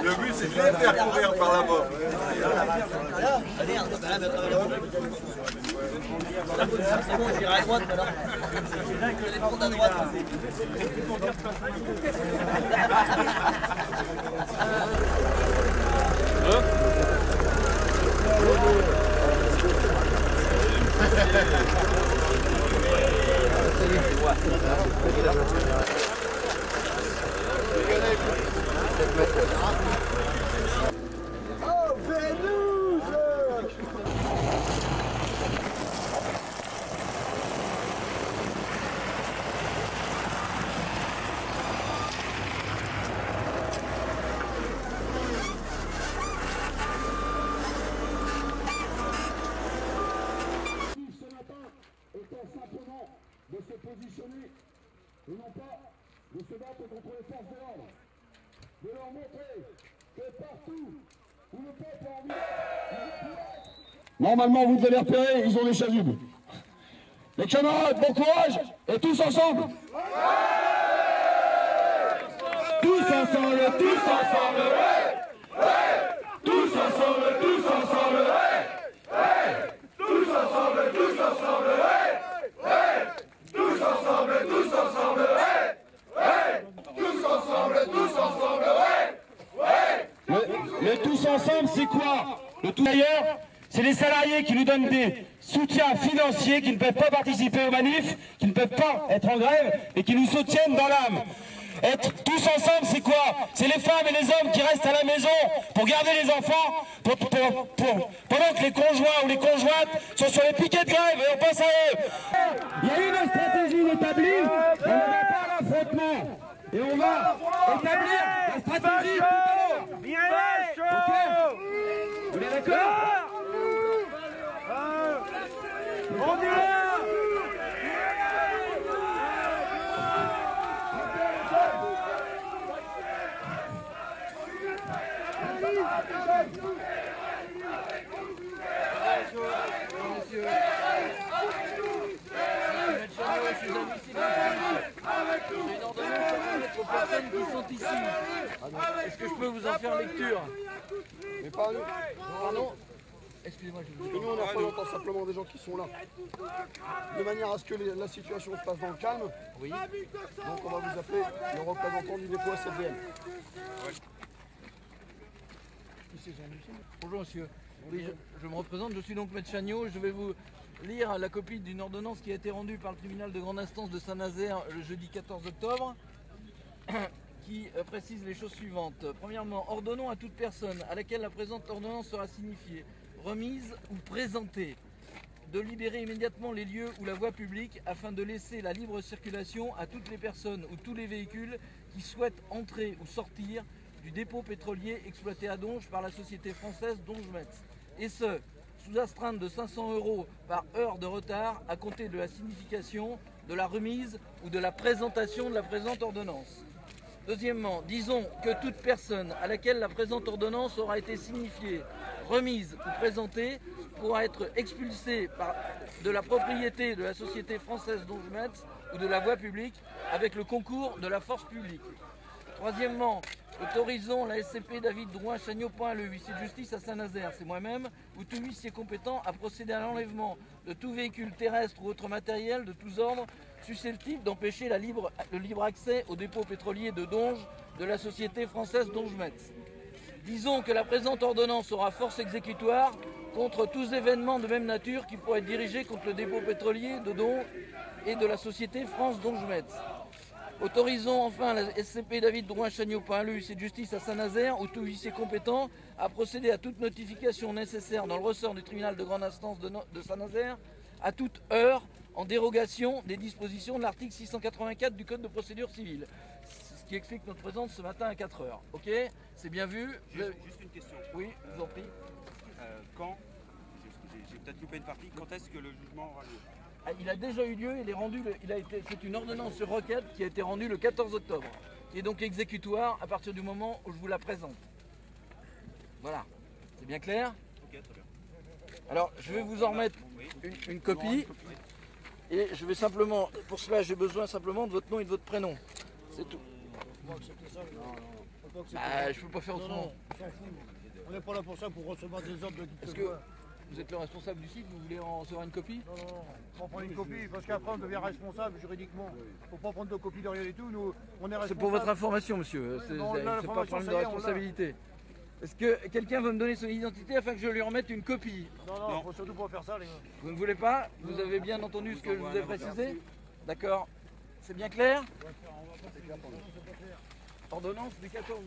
Le but, c'est de les faire courir par là-bas. C'est bon, j'irai à droite alors. Je vais prendre à droite. Oh, Vénus! Ce matin était simplement de se positionner et non pas de se battre contre les forces de l'ordre, de leur montrer que partout où le peuple a envie, normalement vous devez les repérer, ils ont des chasubles. Les camarades, bon courage et tous ensemble. Tous ensemble, tous ensemble, ouais, ouais. Tous ensemble, tous ensemble, ouais, ouais. Tous ensemble, tous ensemble, ouais, ouais. Tous ensemble, tous ensemble, ouais, ouais. Tous ensemble, ouais, ouais. Le tous ensemble, c'est quoi? Le tout d'ailleurs, c'est les salariés qui nous donnent des soutiens financiers, qui ne peuvent pas participer aux manifs, qui ne peuvent pas être en grève et qui nous soutiennent dans l'âme. Être tous ensemble, c'est quoi? C'est les femmes et les hommes qui restent à la maison pour garder les enfants, pendant que les conjoints ou les conjointes sont sur les piquets de grève et on pense à eux. Il y a une stratégie établie, on ne va pas à l'affrontement. Et on va établir la stratégie tout à l'heure. Ok? Vous êtes d'accord? On y va! Aux personnes qui sont ici. Est-ce que je peux vous en faire lecture? Mais pas nous. Pardon? Excusez-moi, je vous Nous, on représente simplement des gens qui sont là. De manière à ce que la situation se passe dans le calme. Oui. Donc on va vous appeler le représentant du dépôt SFDM. Bonjour monsieur. Oui, je me représente, je suis donc Maître Chagnot. Je vais vous lire la copie d'une ordonnance qui a été rendue par le tribunal de grande instance de Saint-Nazaire le jeudi 14 octobre, qui précise les choses suivantes. Premièrement, ordonnons à toute personne à laquelle la présente ordonnance sera signifiée, remise ou présentée, de libérer immédiatement les lieux ou la voie publique afin de laisser la libre circulation à toutes les personnes ou tous les véhicules qui souhaitent entrer ou sortir du dépôt pétrolier exploité à Donges par la société française Donges-Metz. Et ce, sous astreinte de 500 € par heure de retard à compter de la signification, de la remise ou de la présentation de la présente ordonnance. Deuxièmement, disons que toute personne à laquelle la présente ordonnance aura été signifiée, remise ou présentée pourra être expulsée de la propriété de la société française Donges-Metz ou de la voie publique avec le concours de la force publique. Troisièmement, autorisons la SCP David Drouin Chagnot, le huissier de justice à Saint-Nazaire, c'est moi-même, ou tout huissier compétent à procéder à l'enlèvement de tout véhicule terrestre ou autre matériel de tous ordres susceptible d'empêcher le libre accès au dépôt pétrolier de Donges de la société française Donges-Metz. Disons que la présente ordonnance aura force exécutoire contre tous événements de même nature qui pourraient être dirigés contre le dépôt pétrolier de Donges et de la société France Donges-Metz. Autorisons enfin la SCP David Drouin Chagnot, le huissier de justice à Saint-Nazaire ou tout huissier compétent à procéder à toute notification nécessaire dans le ressort du tribunal de grande instance de Saint-Nazaire à toute heure en dérogation des dispositions de l'article 684 du Code de procédure civile. Ce qui explique notre présence ce matin à 4 heures. Ok? C'est bien vu? Juste une question. Oui, je vous en prie. Quand, j'ai peut-être loupé une partie, quand est-ce que le jugement aura lieu? Il a déjà eu lieu, c'est une ordonnance sur requête qui a été rendue le 14 octobre, qui est donc exécutoire à partir du moment où je vous la présente. Voilà, c'est bien clair? Ok, très bien. Alors, je vais vous en remettre une copie, et je vais simplement, pour cela j'ai besoin simplement de votre nom et de votre prénom, c'est tout. On va accepter ça. On peut accepter Bah, ça. je peux pas faire Non, autrement. non, on s'en fout. On n'est pas là pour ça, pour recevoir des ordres de qui que Est-ce ce que soit. vous êtes le responsable du site, vous voulez en recevoir une copie? Non, non, non. On prend une copie parce qu'après on devient responsable juridiquement. Faut pas prendre de copie de rien du tout. Nous, on est responsable. C'est pour votre information, monsieur. C'est non, c'est là, pas l'information, problème de ça y est, on l'a. responsabilité. Est-ce que quelqu'un veut me donner son identité afin que je lui remette une copie? Non, non, faut surtout pas faire ça, les gars. Vous ne voulez pas? Vous avez bien entendu ce que je vous ai précisé? D'accord. C'est bien clair? Ordonnance du 14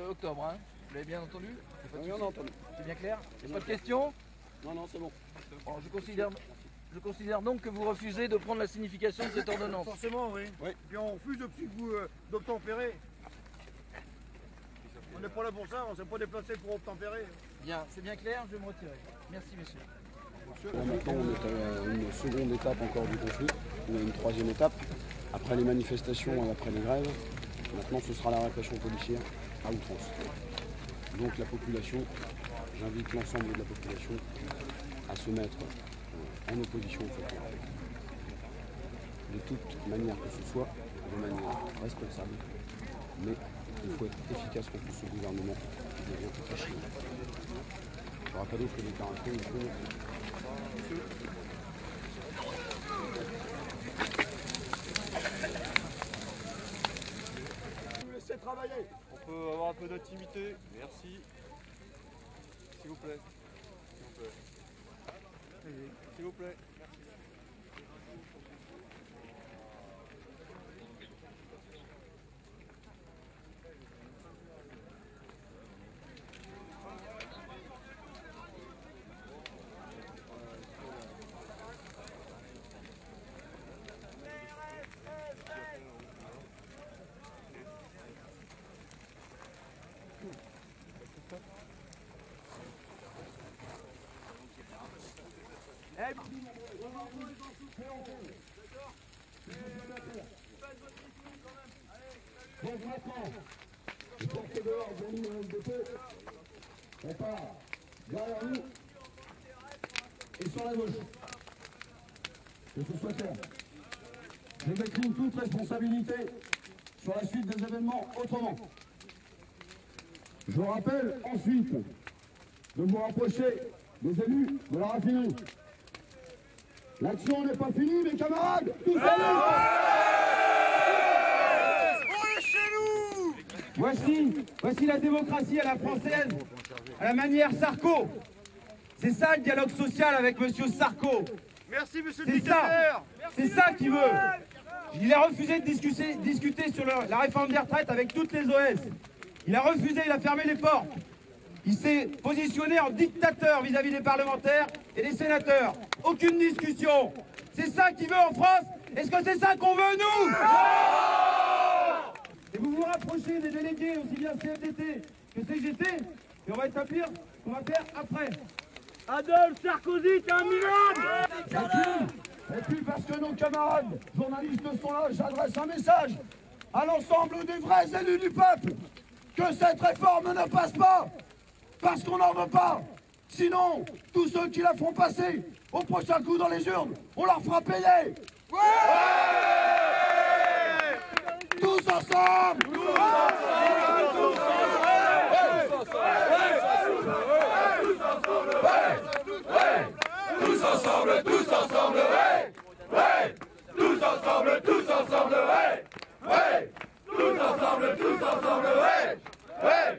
octobre, hein. Vous l'avez bien entendu? Oui, on a entendu. C'est bien clair? Il n'y a pas de questions? Non, non, c'est bon. Bon, je considère donc que vous refusez de prendre la signification de cette ordonnance. Forcément, oui. Oui. Puis on refuse d'obtempérer. On n'est pas là pour ça, on ne s'est pas déplacé pour obtempérer. Bien, c'est bien clair, je vais me retirer. Merci, messieurs. Là, maintenant, on est à une seconde étape encore du conflit. On a une troisième étape. Après les manifestations et après les grèves, maintenant ce sera la répression policière à outrance. Donc la population, j'invite l'ensemble de la population à se mettre en opposition au fait, de toute manière que ce soit, de manière responsable. Mais il faut être efficace contre ce gouvernement qui devient très chiant. Je rappelle que les déclarations du coup. On peut avoir un peu d'intimité. Merci. S'il vous plaît. S'il vous plaît. S'il vous plaît. Donc maintenant, les porteurs dehors de nous au dépôt, on part derrière nous et sur la gauche. Que ce soit clair. Je décline toute responsabilité sur la suite des événements autrement. Je rappelle ensuite de vous rapprocher des élus de la raffinerie. L'action n'est pas finie, mes camarades. Tous à l'heure. Voici la démocratie à la française, à la manière Sarko. C'est ça le dialogue social avec monsieur Sarko. Merci, monsieur le C'est ça, dictateur. c'est ça qu'il veut. Il a refusé de discuter sur la réforme des retraites avec toutes les OS. Il a refusé, il a fermé les portes. Il s'est positionné en dictateur vis-à-vis des parlementaires et des sénateurs. Aucune discussion. C'est ça qu'il veut en France. Est-ce que c'est ça qu'on veut, nous? Et vous vous rapprochez des délégués, aussi bien CFDT que CGT, et on va établir ce qu'on va faire après. Adolphe Sarkozy, t'es un minable. Et puis parce que nos camarades journalistes sont là, j'adresse un message à l'ensemble des vrais élus du peuple, que cette réforme ne passe pas, parce qu'on n'en veut pas. Sinon, tous ceux qui la font passer, au prochain coup dans les urnes, on leur fera payer. Tous ensemble! Tous ensemble, tous ensemble, ouais! Ouais! Tous ensemble, tous ensemble, ouais! Ouais! Tous ensemble, tous ensemble, ouais! Ouais!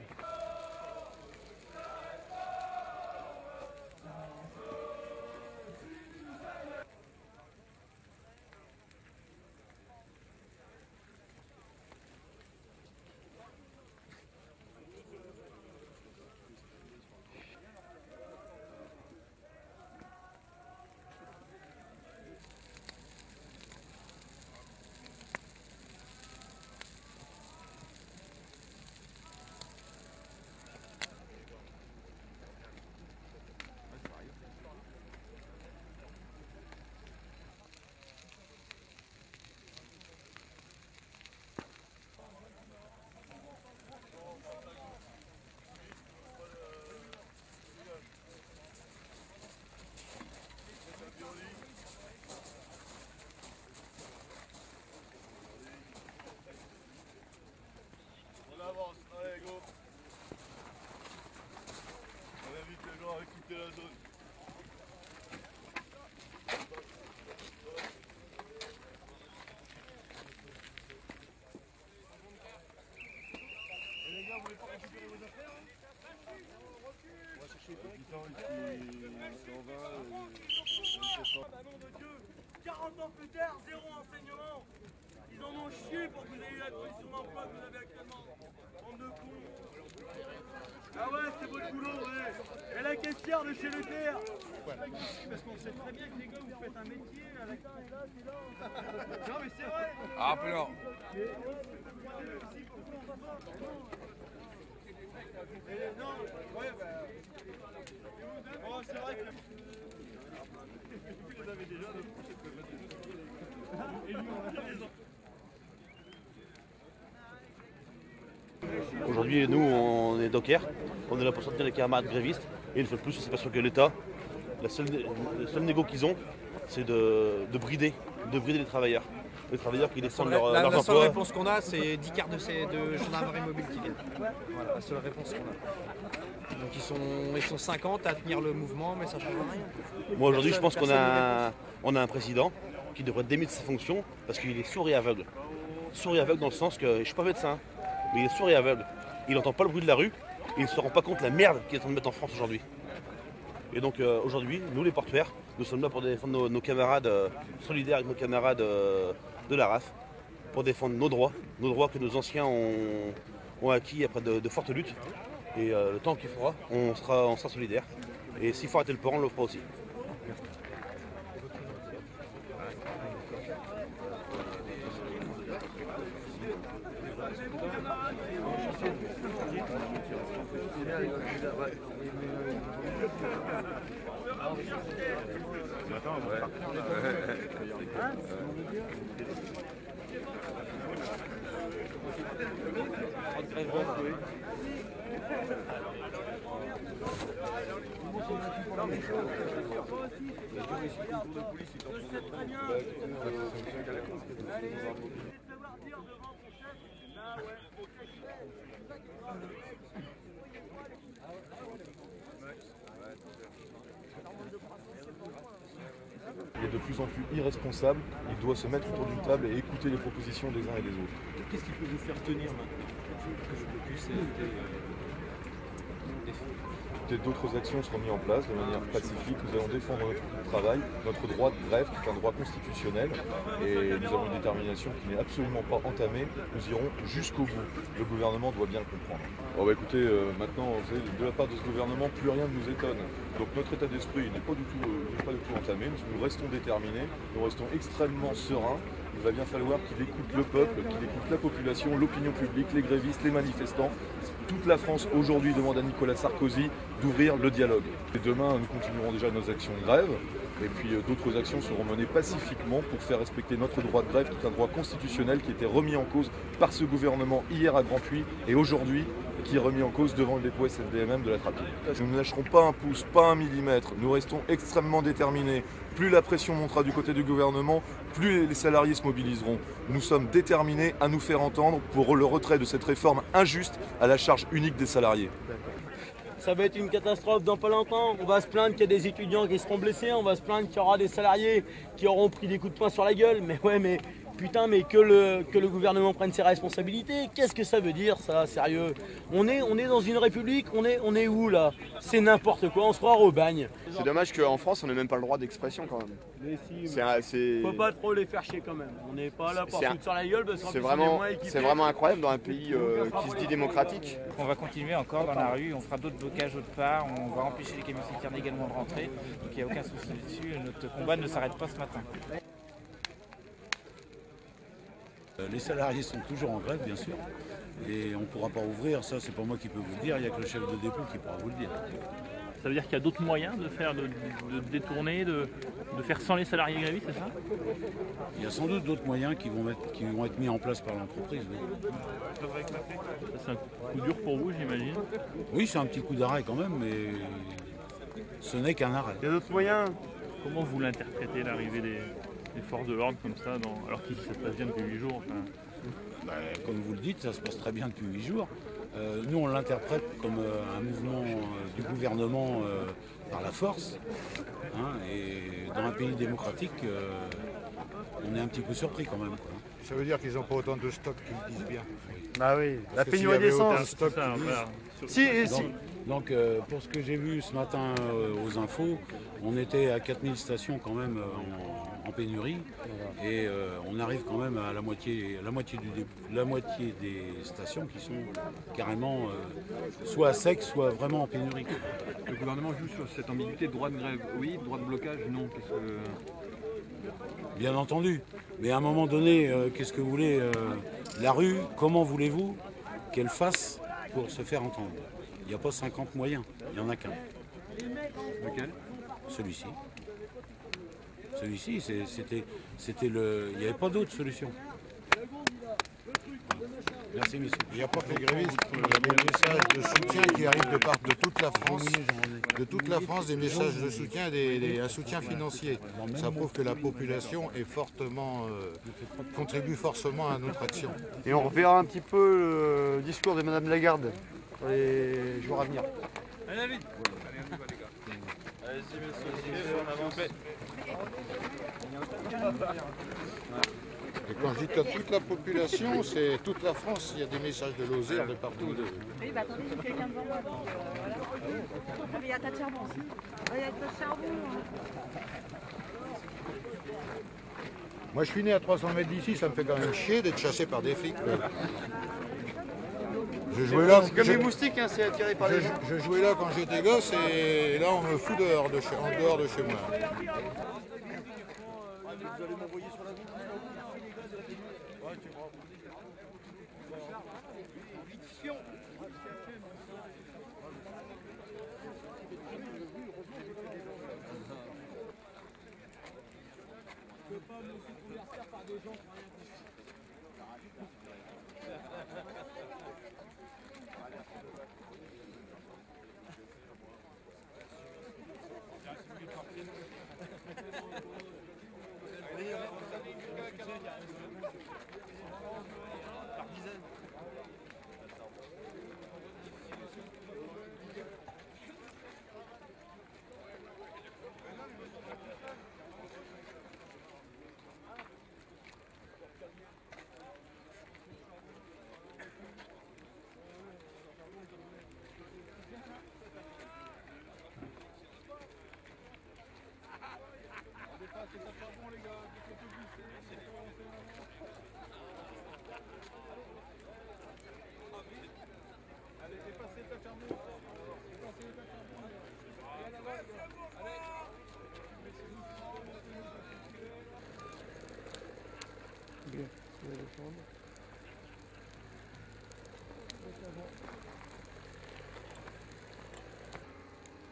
Nom de Dieu, 40 ans plus tard, zéro enseignement. Ils en ont chié pour que vous ayez la condition d'emploi que vous avez actuellement. Bande de cons. Ah ouais, c'est votre boulot, ouais. Et la caissière de chez Leclerc. Parce qu'on sait très bien que les gars, vous faites un métier à la carte. Non mais c'est vrai. Ah, alors. Non, ouais, bah. Oh, c'est vrai que. Vous les avez déjà, donc vous pouvez mettre des autres. Aujourd'hui, nous, on est dockers, on est là pour soutenir les camarades grévistes, et une fois de plus, c'est parce que l'État, le seul négo qu'ils ont, c'est de brider les travailleurs. Les travailleurs qui descendent leurs emplois. La seule réponse qu'on a, c'est 10 cartes de gendarmerie mobile qui viennent. Voilà, la seule réponse qu'on a. Donc ils sont 50 à tenir le mouvement, mais ça ne change rien. Moi, aujourd'hui, je pense qu'on a un président qui devrait démettre sa fonction parce qu'il est sourd et aveugle. Sourd et aveugle dans le sens que, je ne suis pas médecin, mais il est sourd et aveugle. Il n'entend pas le bruit de la rue, et il ne se rend pas compte de la merde qu'il est en train de mettre en France aujourd'hui. Et donc aujourd'hui, nous les portuaires, nous sommes là pour défendre nos camarades solidaires avec nos camarades de la RAF, pour défendre nos droits que nos anciens ont acquis après de fortes luttes. Et le temps qu'il faudra, on sera solidaires. Et s'il faut arrêter le port, on le fera aussi. Il est de plus en plus irresponsable, il doit se mettre autour d'une table et écouter les propositions des uns et des autres. Qu'est-ce qui peut vous faire tenir maintenant? D'autres actions seront mises en place de manière pacifique. Nous allons défendre notre travail, notre droit de grève, qui est un droit constitutionnel, et nous avons une détermination qui n'est absolument pas entamée. Nous irons jusqu'au bout. Le gouvernement doit bien le comprendre. Bon, bah, écoutez, maintenant, vous savez, de la part de ce gouvernement, plus rien ne nous étonne. Donc notre état d'esprit n'est pas du tout entamé. Nous restons déterminés, nous restons extrêmement sereins. Il va bien falloir qu'il écoute le peuple, qu'il écoute la population, l'opinion publique, les grévistes, les manifestants. Toute la France aujourd'hui demande à Nicolas Sarkozy d'ouvrir le dialogue. Et demain, nous continuerons déjà nos actions de grève. Et puis d'autres actions seront menées pacifiquement pour faire respecter notre droit de grève, qui est un droit constitutionnel qui était remis en cause par ce gouvernement hier à Grand-Puy et aujourd'hui qui est remis en cause devant le dépôt SNDMM de la Trapine. Nous ne lâcherons pas un pouce, pas un millimètre. Nous restons extrêmement déterminés. Plus la pression montera du côté du gouvernement, plus les salariés se mobiliseront. Nous sommes déterminés à nous faire entendre pour le retrait de cette réforme injuste à la charge unique des salariés. Ça va être une catastrophe dans pas longtemps. On va se plaindre qu'il y a des étudiants qui seront blessés, on va se plaindre qu'il y aura des salariés qui auront pris des coups de poing sur la gueule. Mais ouais, mais putain, mais que le gouvernement prenne ses responsabilités. Qu'est-ce que ça veut dire, ça, sérieux? On est dans une république, on est où là? C'est n'importe quoi, on se croit au bagne. C'est dommage qu'en France, on n'ait même pas le droit d'expression quand même. Mais si, faut pas trop les faire chier quand même. On n'est pas là pour foutre sur la gueule parce qu'en plus on est moins équipés. C'est vraiment incroyable dans un pays qui se dit démocratique. On va continuer encore dans la rue, on fera d'autres blocages autre part, on va empêcher les camions citernes également de rentrer. Donc il n'y a aucun souci là-dessus, notre combat ne s'arrête pas ce matin. Les salariés sont toujours en grève, bien sûr, et on ne pourra pas ouvrir, ça c'est pas moi qui peux vous le dire, il n'y a que le chef de dépôt qui pourra vous le dire. Ça veut dire qu'il y a d'autres moyens de faire, de détourner, de faire sans les salariés grévistes, c'est ça? Il y a sans doute d'autres moyens qui vont être mis en place par l'entreprise. Oui. C'est un coup dur pour vous, j'imagine? Oui, c'est un petit coup d'arrêt quand même, mais ce n'est qu'un arrêt. Il y a d'autres moyens. Comment vous l'interprétez, l'arrivée des forces de l'ordre comme ça, alors que ça se passe bien depuis 8 jours enfin... Comme vous le dites, ça se passe très bien depuis 8 jours. Nous, on l'interprète comme un mouvement du gouvernement par la force. Hein, et dans un pays démocratique, on est un petit peu surpris quand même, quoi. Ça veut dire qu'ils n'ont pas autant de stock qu'ils disent bien. Bah oui, Parce la que pénurie s'il y avait d'essence. autant de stock Ça, qu'ils voilà. disent- Donc, pour ce que j'ai vu ce matin aux infos, on était à 4000 stations quand même en pénurie. Et on arrive quand même à la moitié des stations qui sont carrément soit à sec, soit vraiment en pénurie. Le gouvernement joue sur cette ambiguïté, droit de grève oui, droit de blocage non. Qu'est-ce que... Bien entendu. Mais à un moment donné, qu'est-ce que vous voulez la rue, comment voulez-vous qu'elle fasse pour se faire entendre? Il n'y a pas 50 moyens, il n'y en a qu'un. Lequel? Celui-ci. Celui-ci, c'était le. Il n'y avait pas d'autre solution. Merci, monsieur. Il n'y a pas que les grévistes, il y a des messages de soutien qui arrivent de toute la France. De toute la France, des messages de soutien, un soutien financier. Ça prouve que la population est fortement, contribue forcément à notre action. Et on reverra un petit peu le discours de Madame Lagarde dans les jours à venir. Allez, vite. Allez-y, messieurs, on avance. Et quand je dis que toute la population, c'est toute la France. Il y a des messages de Lozère, de partout. Oui, bah attendez, j'ai quelqu'un devant moi. Voilà. Ah, mais il y a tas de charbon aussi. Il y a tas de charbon. Moi, je suis né à 300 mètres d'ici, ça me fait quand même chier d'être chassé par des flics. Je jouais là. C'est comme les moustiques, hein, c'est attiré par les gens. Je jouais là quand j'étais gosse et là, on me fout en dehors de chez moi. Vous allez m'envoyer sur la route. Ouais, tu vois. Je peux pas me laisser couverture par des gens qui n'ont rien compris.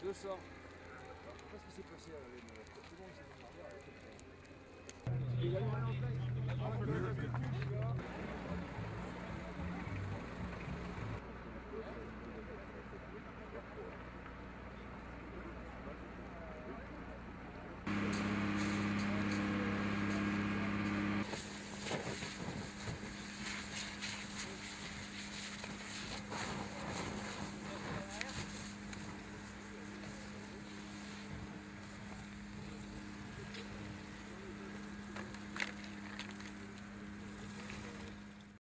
Je sors. Qu'est-ce qui s'est passé avec le...